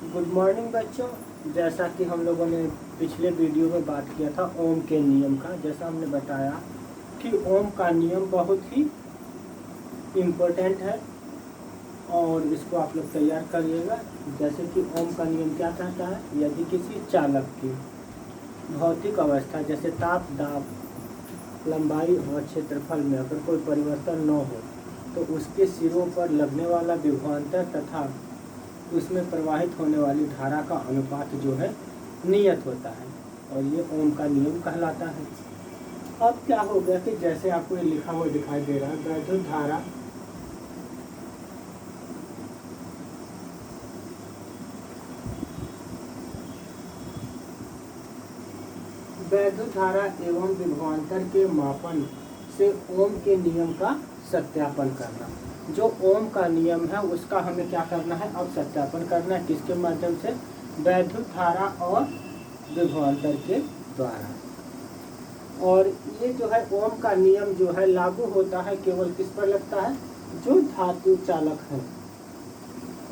Good morning बच्चों। जैसा कि हम लोगों ने पिछले वीडियो में बात किया था ओम के नियम का, जैसा हमने बताया कि ओम का नियम बहुत ही इम्पोर्टेंट है और इसको आप लोग तैयार करिएगा। जैसे कि ओम का नियम क्या कहता है, यदि किसी चालक की भौतिक अवस्था जैसे ताप, दाब, लंबाई और क्षेत्रफल में अगर कोई परिवर्तन न हो तो उसके सिरों पर लगने वाला विभवांतर तथा उसमें प्रवाहित होने वाली धारा का अनुपात जो है नियत होता है और ये ओम का नियम कहलाता है। अब क्या हो गया कि जैसे आपको ये लिखा हुआ दिखाई दे रहा है, वैद्युत धारा एवं विभवांतर के मापन से ओम के नियम का सत्यापन करना। जो ओम का नियम है उसका हमें क्या करना है, अब सत्यापन करना है। किसके माध्यम से? वैद्युत धारा और विभवांतर के द्वारा। और ये जो है ओम का नियम जो है लागू होता है केवल किस पर लगता है, जो धातु चालक हैं,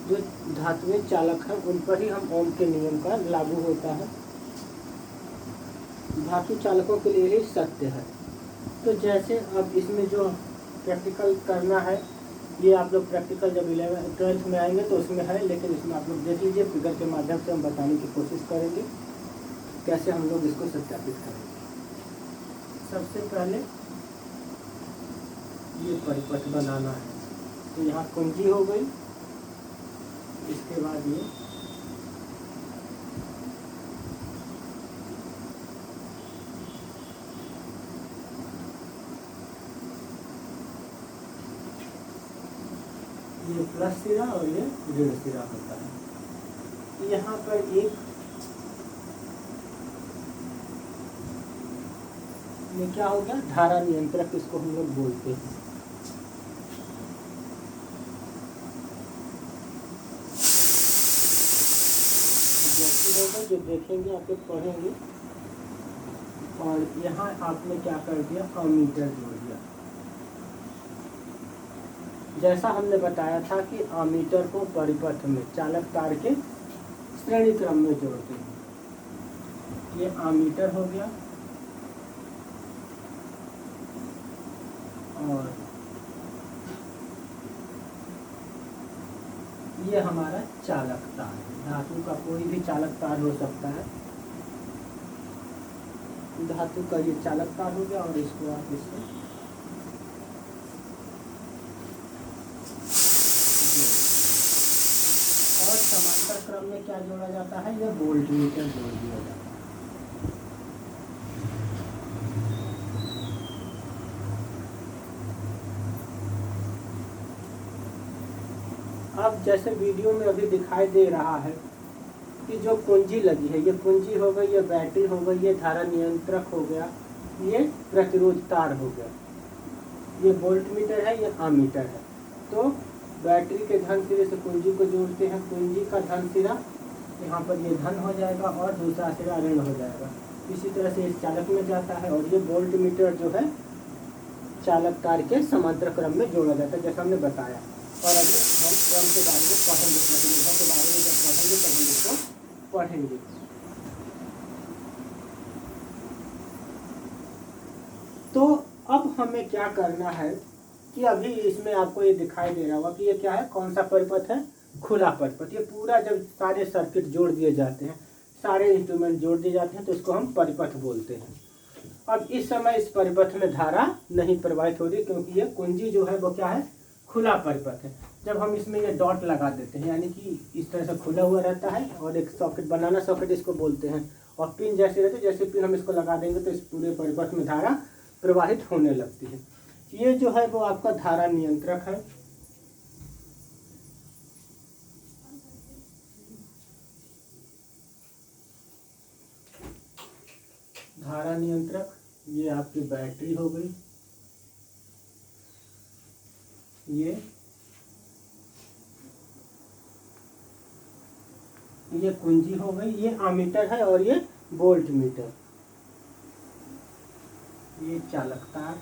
जो धातुएं चालक हैं उन पर ही हम ओम के नियम का लागू होता है। धातु चालकों के लिए ही सत्य है। तो जैसे अब इसमें जो प्रैक्टिकल करना है, ये आप लोग प्रैक्टिकल जब 12th में आएंगे तो उसमें है, लेकिन इसमें आप लोग देख लीजिए, फिगर के माध्यम से हम बताने की कोशिश करेंगे कैसे हम लोग इसको सत्यापित करेंगे। सबसे पहले ये परिपथ बनाना है, तो यहाँ कुंजी हो गई, इसके बाद ये प्लस सिरा और ये ऋण सिरा होता है। यहाँ पर एक ये क्या हो गया, धारा नियंत्रक इसको हम लोग बोलते हैं। जो देखेंगे आप लोग पढ़ेंगे। और यहाँ आपने क्या कर दिया, अमीटर जोड़ दिया। जैसा हमने बताया था कि अमीटर को परिपथ में चालक तार के श्रेणी क्रम में जोड़ते हैं। ये अमीटर हो गया और ये हमारा चालक तार, धातु का कोई भी चालक तार हो सकता है। धातु का ये चालक तार हो गया और इसको आप इससे और समांतर क्रम में क्या जोड़ा जाता है, ये वोल्टमीटर जोड़ दिया जाता है। अब जैसे वीडियो में अभी दिखाई दे रहा है कि जो कुंजी लगी है, ये कुंजी हो गई, ये बैटरी हो गई, ये धारा नियंत्रक हो गया, ये प्रतिरोध तार हो गया, ये वोल्टमीटर है, ये अमीटर है। तो बैटरी के धन सिरे से कुंजी को जोड़ते हैं, कुंजी का धन सिरा यहाँ पर ये धन हो जाएगा और दूसरा सिरा ऋण हो जाएगा। इसी तरह से इस चालक में जाता है और ये वोल्टमीटर जो है चालक तार के समांतर क्रम में जोड़ा जाता है, जैसा हमने बताया। और अभी हम क्रम के बारे में पढ़ेंगे, प्रतिरोधों के बारे में जब पढ़ेंगे तब हम इसको पढ़ेंगे। तो अब हमें क्या करना है कि अभी इसमें आपको ये दिखाई दे रहा होगा कि ये क्या है, कौन सा परिपथ है, खुला परिपथ। ये पूरा जब सारे सर्किट जोड़ दिए जाते हैं, सारे इंस्ट्रूमेंट जोड़ दिए जाते हैं तो इसको हम परिपथ बोलते हैं। अब इस समय इस परिपथ में धारा नहीं प्रवाहित हो रही, क्योंकि ये कुंजी जो है वो क्या है, खुला परिपथ है। जब हम इसमें ये डॉट लगा देते हैं, यानी कि इस तरह से खुला हुआ रहता है और एक सॉकेट बनाना सॉकेट इसको बोलते हैं, और पिन जैसे रहते, जैसे पिन हम इसको लगा देंगे तो इस पूरे परिपथ में धारा प्रवाहित होने लगती है। ये जो है वो आपका धारा नियंत्रक है। धारा नियंत्रक, ये आपकी बैटरी हो गई, ये कुंजी हो गई, ये अमीटर है और ये वोल्टमीटर, ये चालक तार,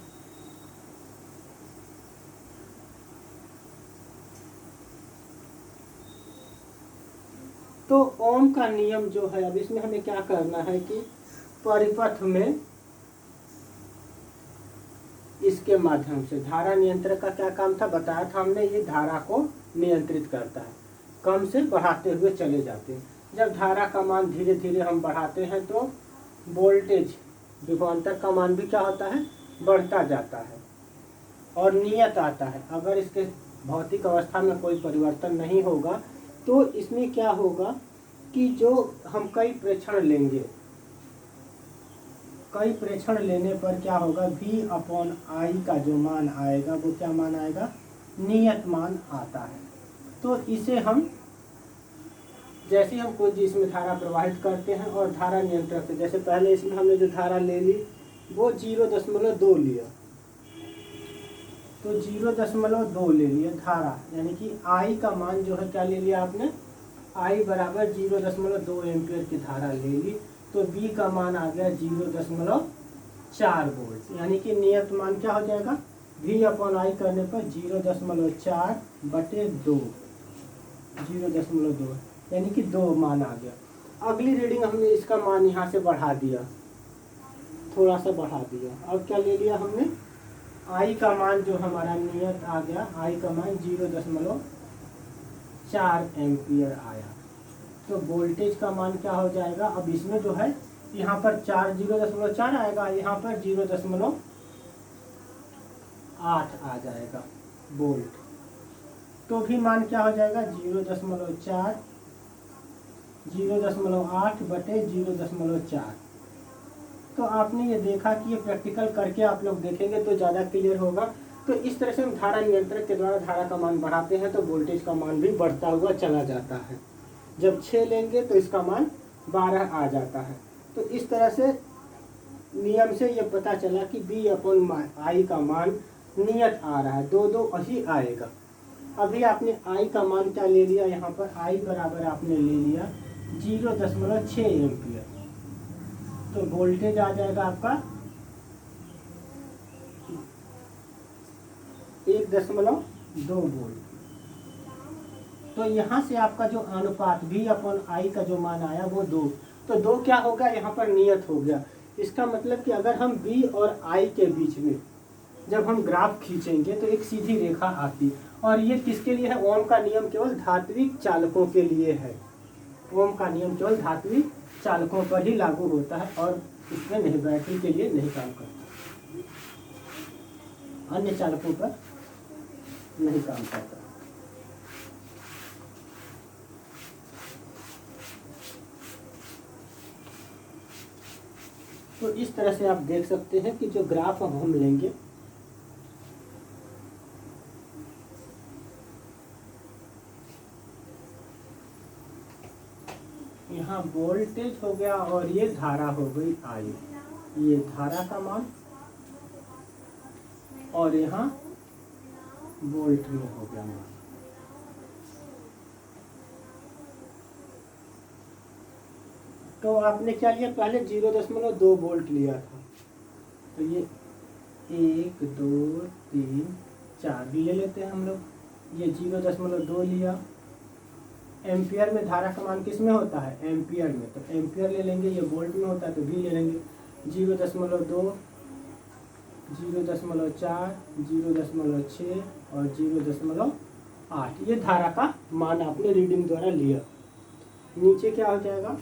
तो ओम का नियम जो है, अब इसमें हमें क्या करना है कि परिपथ में इसके माध्यम से धारा नियंत्रक का क्या काम था बताया था हमने, ये धारा को नियंत्रित करता है, कम से बढ़ाते हुए चले जाते हैं। जब धारा का मान धीरे धीरे हम बढ़ाते हैं तो वोल्टेज विभवांतर का मान भी क्या होता है, बढ़ता जाता है और नियत आता है। अगर इसके भौतिक अवस्था में कोई परिवर्तन नहीं होगा तो इसमें क्या होगा कि जो हम कई प्रेक्षण लेंगे, कई प्रेक्षण लेने पर क्या होगा, V/I का जो मान आएगा वो क्या मान आएगा, नियत मान आता है। तो इसे हम जैसे हम कोई इसमें धारा प्रवाहित करते हैं और धारा नियंत्रक से, जैसे पहले इसमें हमने जो धारा ले ली वो 0.2 लिया, तो 0.2 ले लिया धारा, यानी कि I का मान जो है क्या ले लिया आपने, I बराबर 0.2 एम्पियर की धारा ले ली, तो V का मान आ गया 0.4 वोल्ट, यानी कि नियत मान क्या हो जाएगा, V/I करने पर 0.4/2, 0.2 यानी कि 2 मान आ गया। अगली रीडिंग हमने इसका मान यहाँ से बढ़ा दिया, थोड़ा सा बढ़ा दिया। अब क्या ले लिया हमने, I का मान जो हमारा नियत आ गया, I का मान 0.4 एम्पियर आया। तो वोल्टेज का मान क्या हो जाएगा, अब इसमें जो है यहाँ पर 0.4 आएगा, यहाँ पर 0.8 आ जाएगा वोल्ट, तो भी मान क्या हो जाएगा 0.4 0.8/0.4। तो आपने ये देखा कि ये प्रैक्टिकल करके आप लोग देखेंगे तो ज़्यादा क्लियर होगा। तो इस तरह से हम धारा नियंत्रक के द्वारा धारा का मान बढ़ाते हैं तो वोल्टेज का मान भी बढ़ता हुआ चला जाता है। जब 6 लेंगे तो इसका मान 12 आ जाता है। तो इस तरह से नियम से ये पता चला कि V/I का मान नियत आ रहा है, 2 ही आएगा। अभी आपने I का मान क्या ले लिया, यहाँ पर I बराबर आपने ले लिया 0.6 एम्पियर, तो वोल्टेज आ जाएगा आपका 1.2 वोल्ट। तो यहाँ से आपका जो अनुपात V/I का जो मान आया वो 2, तो 2 क्या होगा, यहाँ पर नियत हो गया। इसका मतलब कि अगर हम V और I के बीच में जब हम ग्राफ खींचेंगे तो एक सीधी रेखा आती, और ये किसके लिए है, ओम का नियम केवल धात्विक चालकों के लिए है। ओम का नियम केवल धात्विक चालकों पर ही लागू होता है और इसमें नहीं, बैटरी के लिए नहीं काम करता, अन्य चालकों पर नहीं काम करता। तो इस तरह से आप देख सकते हैं कि जो ग्राफ अब हम लेंगे, यहाँ वोल्टेज हो गया और ये धारा हो गई I, ये धारा का मान, और यहाँ वोल्ट में हो गया मान। तो आपने क्या लिया, पहले 0.2 वोल्ट लिया था, तो ये 1 2 3 4 ले लेते हैं हम लोग, ये 0.2 लिया। एम्पियर में धारा का मान किस में होता है, एम्पियर में, तो एम्पियर ले लेंगे, ये वोल्ट में होता है तो V ले लेंगे। 0.2 0.4 0.6 और 0.8, ये धारा का मान आपने रीडिंग द्वारा लिया। नीचे क्या हो जाएगा,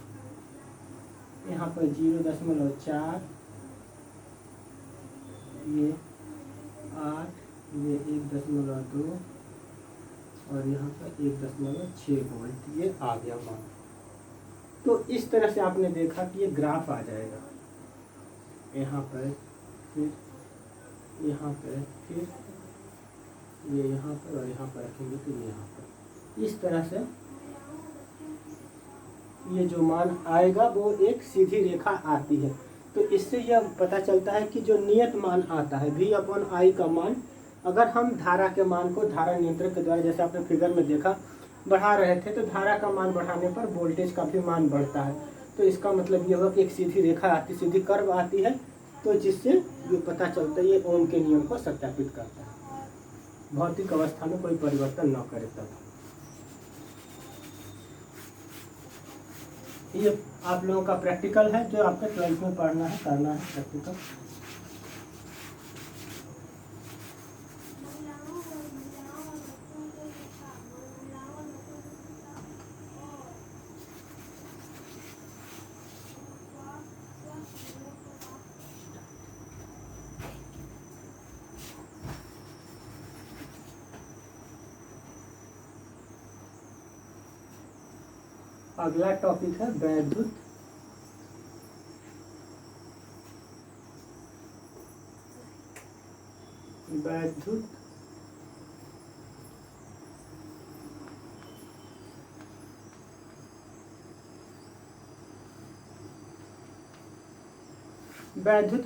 यहाँ पर 0.4, ये 8, ये 1.2 और यहाँ पर 1.6 वोल्ट, ये आ गया मान। तो इस तरह से आपने देखा कि ये ग्राफ आ जाएगा, यहाँ पर, फिर यहाँ पर, फिर ये यहाँ पर, और यहाँ पर रखेंगे तो ये यहाँ पर। इस तरह से ये जो मान आएगा वो एक सीधी रेखा आती है। तो इससे यह पता चलता है कि जो नियत मान आता है V/I का मान, अगर हम धारा के मान को धारा नियंत्रक के द्वारा, जैसे आपने फिगर में देखा, बढ़ा रहे थे, तो धारा का मान बढ़ाने पर वोल्टेज का भी मान बढ़ता है। तो इसका मतलब ये होगा कि एक सीधी रेखा आती, सीधी कर्व आती है, तो जिससे ये पता चलता है ये ओम के नियम को सत्यापित करता है, भौतिक अवस्था में कोई परिवर्तन न करे तब। ये आप लोगों का प्रैक्टिकल है जो आपके 12th में पढ़ना है, करना है प्रैक्टिकल। अगला टॉपिक है वैद्युत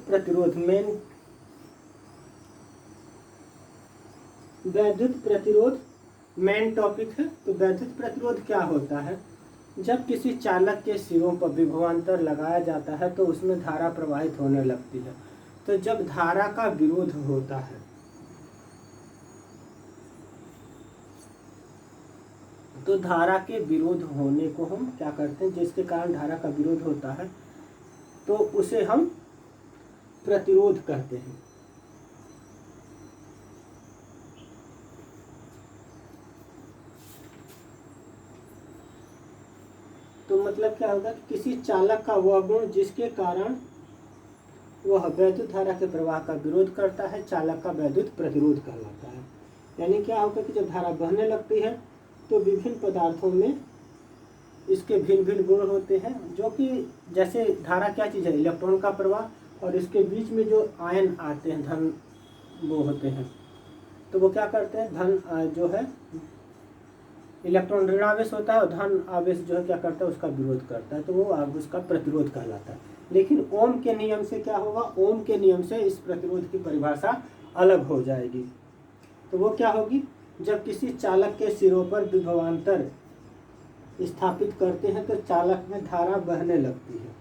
प्रतिरोध मेन टॉपिक है। तो वैद्युत प्रतिरोध क्या होता है? जब किसी चालक के सिरों पर विभवांतर लगाया जाता है तो उसमें धारा प्रवाहित होने लगती है। तो जब धारा का विरोध होता है तो धारा के विरोध होने को हम क्या करते हैं, जिसके कारण धारा का विरोध होता है तो उसे हम प्रतिरोध कहते हैं। तो मतलब क्या होगा कि किसी चालक का वह गुण जिसके कारण वह वैद्युत धारा के प्रवाह का विरोध करता है, चालक का वैद्युत प्रतिरोध कहलाता है। यानी क्या होगा कि जब धारा बहने लगती है तो विभिन्न पदार्थों में इसके भिन्न भिन्न गुण होते हैं, जो कि जैसे धारा क्या चीज़ है, इलेक्ट्रॉन का प्रवाह, और इसके बीच में जो आयन आते हैं धन वो होते हैं, तो वो क्या करते हैं, धन जो है इलेक्ट्रॉन ऋण आवेश होता है और धन आवेश जो है क्या करता है, उसका विरोध करता है, तो वो उसका प्रतिरोध कहलाता है। लेकिन ओम के नियम से क्या होगा, ओम के नियम से इस प्रतिरोध की परिभाषा अलग हो जाएगी। तो वो क्या होगी, जब किसी चालक के सिरों पर विभवांतर स्थापित करते हैं तो चालक में धारा बहने लगती है।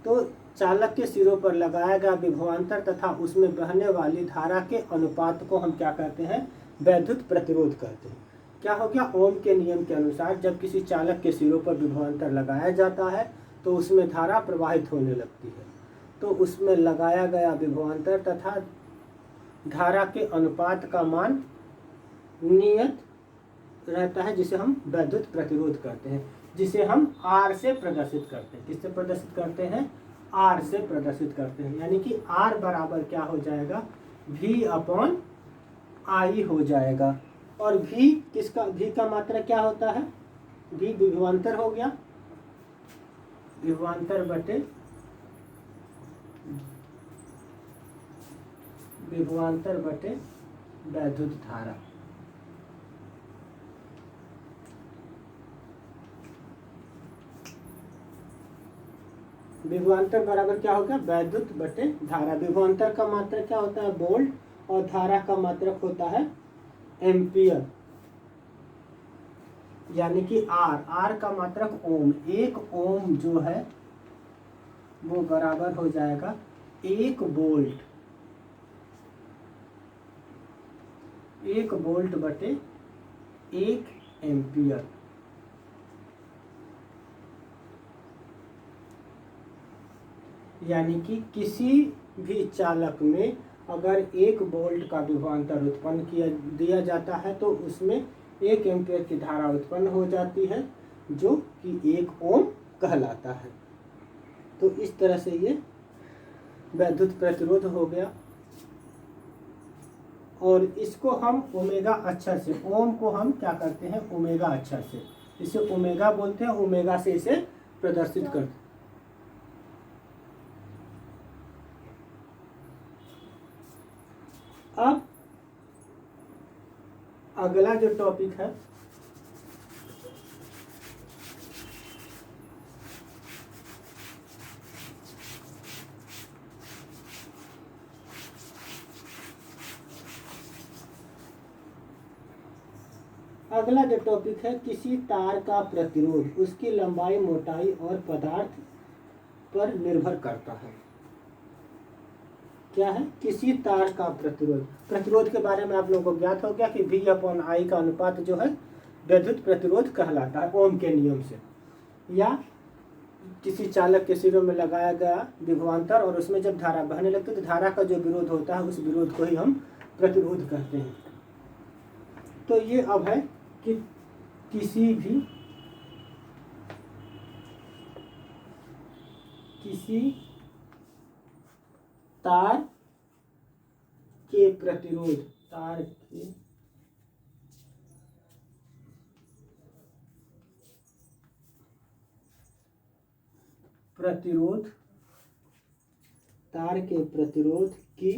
तो चालक के सिरों पर लगाया गया विभवांतर तथा उसमें बहने वाली धारा के अनुपात को हम क्या कहते हैं, वैद्युत प्रतिरोध कहते हैं। क्या हो गया, ओम के नियम के अनुसार जब किसी चालक के सिरों पर विभवांतर लगाया जाता है तो उसमें धारा प्रवाहित होने लगती है। तो उसमें लगाया गया विभवांतर तथा धारा के अनुपात का मान नियत रहता है, जिसे हम वैद्युत प्रतिरोध करते हैं, जिसे हम आर से प्रदर्शित करते हैं। किससे प्रदर्शित करते हैं, आर से प्रदर्शित करते हैं। यानी कि आर बराबर क्या हो जाएगा, V अपॉन आई हो जाएगा। और V किसका, V का मात्रा क्या होता है, V विभवांतर हो गया, विभवांतर बटे वैद्युत धारा। विभवांतर बराबर क्या होगा, वैद्युत बटे धारा। विभवांतर का मात्रक क्या होता है, वोल्ट, और धारा का मात्रक होता है एम्पियर, यानी कि आर का मात्रक ओम। 1 ओम जो है वो बराबर हो जाएगा 1 वोल्ट, 1 वोल्ट बटे 1 एम्पियर। यानी कि किसी भी चालक में अगर 1 वोल्ट का विभवांतर उत्पन्न दिया जाता है तो उसमें 1 एम्पियर की धारा उत्पन्न हो जाती है, जो कि 1 ओम कहलाता है। तो इस तरह से ये वैद्युत प्रतिरोध हो गया। और इसको हम ओमेगा अक्षर से, ओम को हम क्या करते हैं, ओमेगा अक्षर से, इसे ओमेगा बोलते हैं, ओमेगा से इसे प्रदर्शित करते हैं। अब अगला जो टॉपिक है अगला जो टॉपिक है, किसी तार का प्रतिरोध उसकी लंबाई, मोटाई और पदार्थ पर निर्भर करता है। क्या है, किसी तार का प्रतिरोध। प्रतिरोध के बारे में आप लोगों को ज्ञात हो गया कि V अपॉन आई का अनुपात जो है विद्युत प्रतिरोध कहलाता है ओम के नियम से। या किसी चालक के सिरों में लगाया गया विभवांतर और उसमें जब धारा बहने लगती है तो धारा का जो विरोध होता है उस विरोध को ही हम प्रतिरोध कहते हैं। तो ये अब है कि किसी तार के प्रतिरोध तार के प्रतिरोध की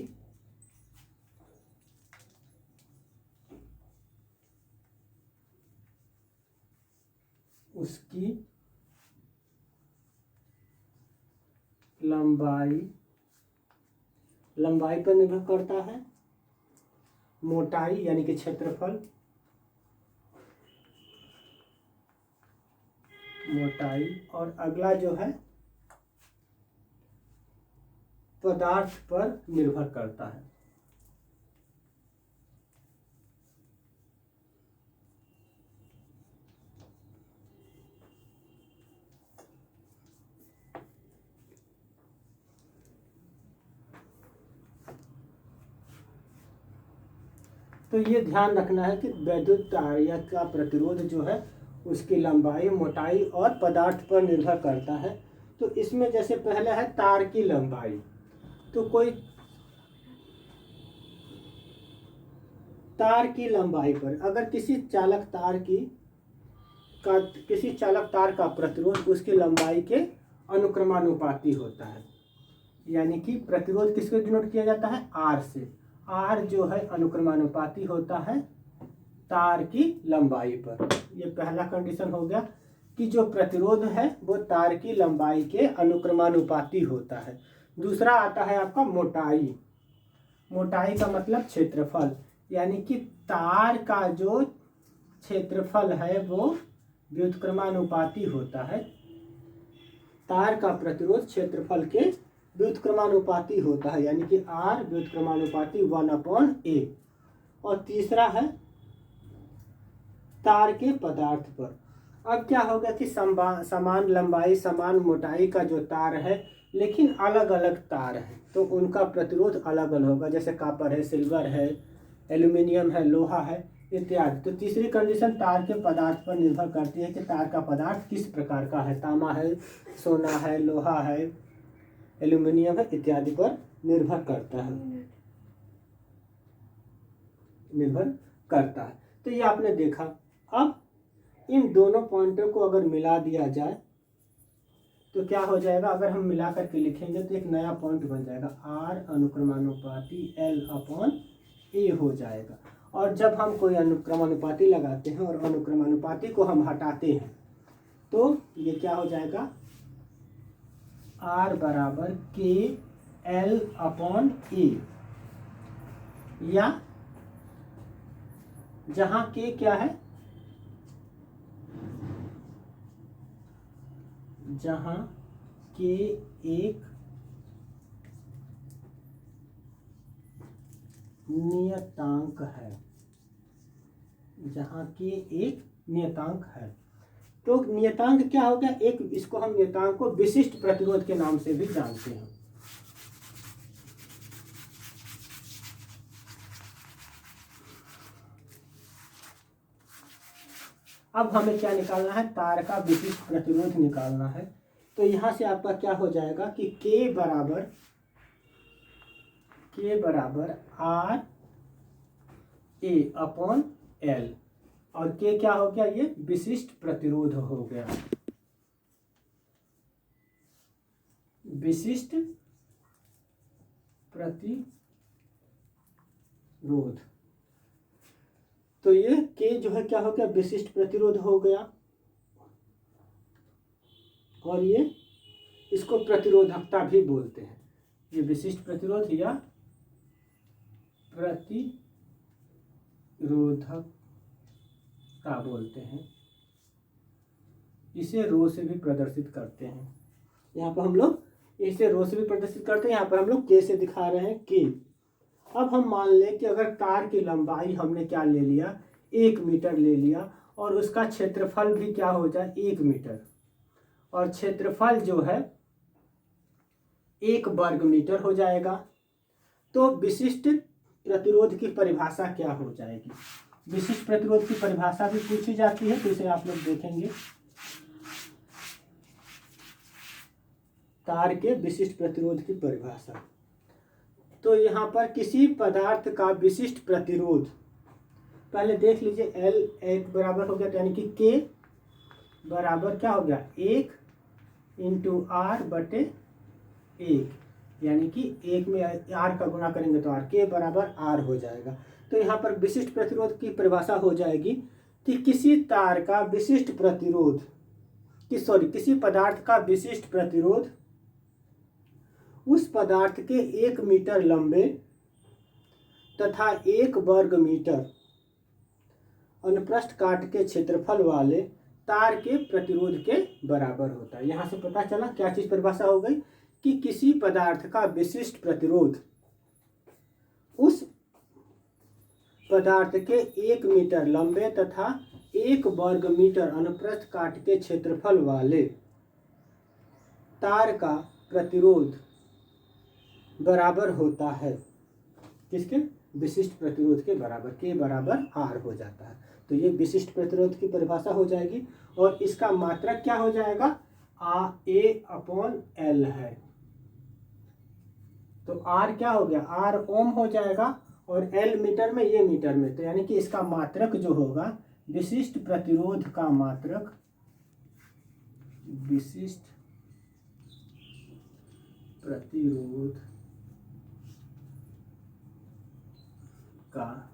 उसकी लंबाई पर निर्भर करता है, मोटाई यानी कि क्षेत्रफल, मोटाई, और अगला जो है पदार्थ पर निर्भर करता है। तो ये ध्यान रखना है कि वैद्युत तार का प्रतिरोध जो है उसकी लंबाई, मोटाई और पदार्थ पर निर्भर करता है। तो इसमें जैसे पहले है तार की लंबाई, तो कोई तार की लंबाई पर अगर किसी चालक तार का प्रतिरोध उसकी लंबाई के अनुक्रमानुपाती होता है, यानी कि प्रतिरोध किसको डिनोट किया जाता है, आर से। आर जो है अनुक्रमानुपाती होता है तार की लंबाई पर। ये पहला कंडीशन हो गया कि जो प्रतिरोध है वो तार की लंबाई के अनुक्रमानुपाती होता है। दूसरा आता है आपका मोटाई। मोटाई का मतलब क्षेत्रफल, यानी कि तार का जो क्षेत्रफल है वो व्युत्क्रमानुपाती होता है। तार का प्रतिरोध क्षेत्रफल के व्युत्क्रमानुपाती होता है, यानी कि आर व्युत्क्रमानुपाती 1/a। और तीसरा है तार के पदार्थ पर। अब क्या होगा कि समान लंबाई समान मोटाई का जो तार है लेकिन अलग अलग तार है तो उनका प्रतिरोध अलग अलग होगा, जैसे कॉपर है, सिल्वर है, एल्यूमिनियम है, लोहा है इत्यादि। तो तीसरी कंडीशन तार के पदार्थ पर निर्भर करती है कि तार का पदार्थ किस प्रकार का है, तांबा है, सोना है, लोहा है, एल्यूमिनियम है इत्यादि पर निर्भर करता है। तो ये आपने देखा। अब इन दोनों पॉइंटों को अगर मिला दिया जाए तो क्या हो जाएगा, अगर हम मिला करके लिखेंगे तो एक नया पॉइंट बन जाएगा, आर अनुक्रमानुपाती L/A हो जाएगा। और जब हम कोई अनुक्रमानुपाती लगाते हैं और अनुक्रमानुपाती को हम हटाते हैं तो ये क्या हो जाएगा, R बराबर KL/A, या जहां K क्या है, जहां K एक नियतांक है, जहां K एक नियतांक है। तो नियतांक क्या हो गया, एक इसको हम नियतांक को विशिष्ट प्रतिरोध के नाम से भी जानते हैं। अब हमें क्या निकालना है, तार का विशिष्ट प्रतिरोध निकालना है। तो यहां से आपका क्या हो जाएगा कि K बराबर RA/L, और K क्या हो गया, ये विशिष्ट प्रतिरोध हो गया, विशिष्ट प्रतिरोध। तो ये K जो है क्या हो गया, विशिष्ट प्रतिरोध हो गया, और ये इसको प्रतिरोधकता भी बोलते हैं। ये विशिष्ट प्रतिरोध या प्रतिरोधकता बोलते हैं। इसे रो से भी प्रदर्शित करते हैं। यहाँ पर हम लोग इसे रो से भी प्रदर्शित करते हैं, यहाँ पर हम लोग K से दिखा रहे हैं K। अब हम मान लें कि अगर तार की लंबाई हमने क्या ले लिया, 1 मीटर ले लिया, और उसका क्षेत्रफल भी क्या हो जाए 1 मीटर, और क्षेत्रफल जो है 1 वर्ग मीटर हो जाएगा। तो विशिष्ट प्रतिरोध की परिभाषा क्या हो जाएगी? विशिष्ट प्रतिरोध की परिभाषा भी पूछी जाती है, तो इसे आप लोग देखेंगे। तार के विशिष्ट प्रतिरोध की परिभाषा, तो यहाँ पर किसी पदार्थ का विशिष्ट प्रतिरोध पहले देख लीजिए। L 1 बराबर हो गया, तो यानी कि K बराबर क्या हो गया 1 इंटू R बटे 1, यानी कि 1 में R का गुणा करेंगे तो R, K बराबर R हो जाएगा। तो यहाँ पर विशिष्ट प्रतिरोध की परिभाषा हो जाएगी कि किसी तार का विशिष्ट प्रतिरोध, किसी पदार्थ का विशिष्ट प्रतिरोध उस पदार्थ के 1 मीटर लंबे तथा 1 वर्ग मीटर अनुप्रस्थ काट के क्षेत्रफल वाले तार के प्रतिरोध के बराबर होता है। यहाँ से पता चला क्या चीज परिभाषा हो गई कि किसी पदार्थ का विशिष्ट प्रतिरोध उस पदार्थ के 1 मीटर लंबे तथा 1 वर्ग मीटर अनुप्रस्थ काट के क्षेत्रफल वाले तार का प्रतिरोध बराबर होता है किसके? विशिष्ट प्रतिरोध के बराबर, K बराबर R हो जाता है। तो ये विशिष्ट प्रतिरोध की परिभाषा हो जाएगी, और इसका मात्रक क्या हो जाएगा A/L है। तो R क्या हो गया, R ओम हो जाएगा, और L मीटर में, ये मीटर में, तो यानी कि इसका मात्रक जो होगा, विशिष्ट प्रतिरोध का मात्रक, विशिष्ट प्रतिरोध का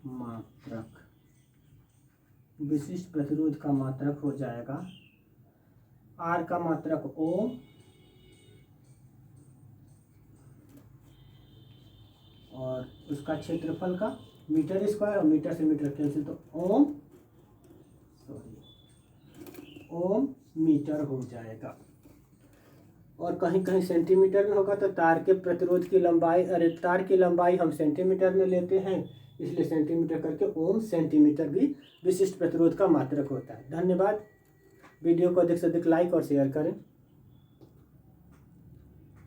मात्रक, विशिष्ट प्रतिरोध का मात्रक हो जाएगा R का मात्रक ओम और उसका क्षेत्रफल का मीटर स्क्वायर, और मीटर से मीटर कैंसिल, तो ओम मीटर हो जाएगा। और कहीं कहीं सेंटीमीटर में होगा, तो तार के प्रतिरोध की लंबाई, अरे तार की लंबाई हम सेंटीमीटर में लेते हैं, इसलिए सेंटीमीटर करके ओम सेंटीमीटर भी विशिष्ट प्रतिरोध का मात्रक होता है। धन्यवाद। वीडियो को अधिक से अधिक लाइक और शेयर करें।